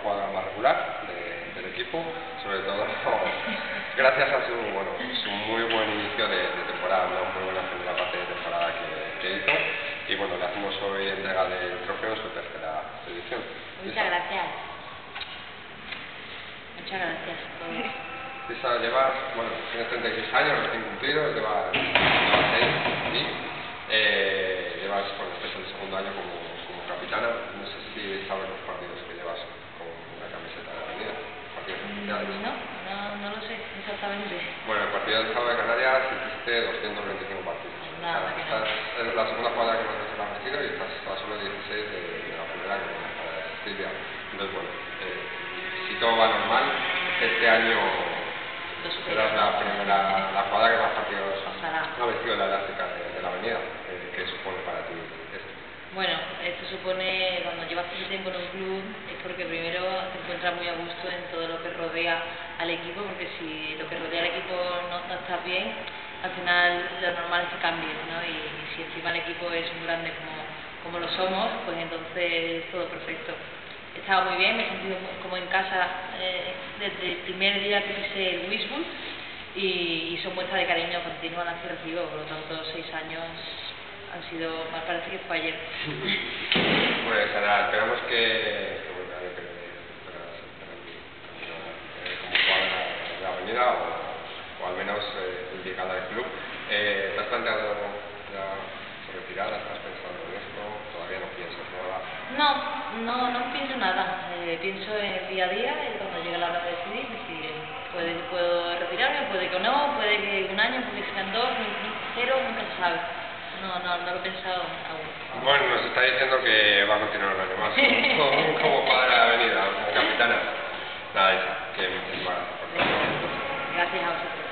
jugadora más regular del equipo, sobre todo gracias a su muy buen inicio de temporada, una muy buena primera parte de temporada que hizo, y bueno, le hacemos hoy entrega del trofeo en su tercera edición. Muchas gracias. Muchas gracias a todos. Lisa, tienes 36 años recién cumplidos, llevas 6 y este es el segundo año como capitana. No sé si sabes los partidos que llevas con la camiseta de la Avenida. No lo sé exactamente. Bueno, el partido del sábado de Canarias hiciste 225 partidos. Nada, es la segunda jugadora que más veces la ha metido y estás a solo 16 de la primera, que es Silvia. Entonces, bueno, si todo va normal, este año serás la jugadora que más partidos ha metido en la elástica de la Avenida. ¿Qué supone para ti esto? Bueno, esto supone, cuando llevas tanto tiempo en un club, es porque primero te encuentras muy a gusto en todo lo que rodea al equipo, porque si lo que rodea al equipo no está bien, al final lo normal es que cambies, ¿no? Y si encima el equipo es un grande como lo somos, pues entonces todo perfecto. Estaba muy bien, me he sentido como en casa desde el primer día que pisé el Wisbul, y son muestras de cariño continua las que recibo, por lo tanto 6 años han sido, más parece que fue ayer. Pues ahora esperamos que como jugadora de la Avenida o al menos indicada del club. ¿Te has planteado ya retirada? ¿Estás pensando en esto? ¿Todavía no piensas nada? No pienso nada. Pienso en el día a día y cuando llegue la hora de decidir, puede que puedo retirarme, puede que no, puede que un año, puede que sean 2, 0, nunca se sabe. No lo he pensado aún. Bueno, nos está diciendo que va a continuar un año más como jugadora de la Avenida, como capitana. Nada, Isa, que muchísimas gracias por todo. Gracias a vosotros.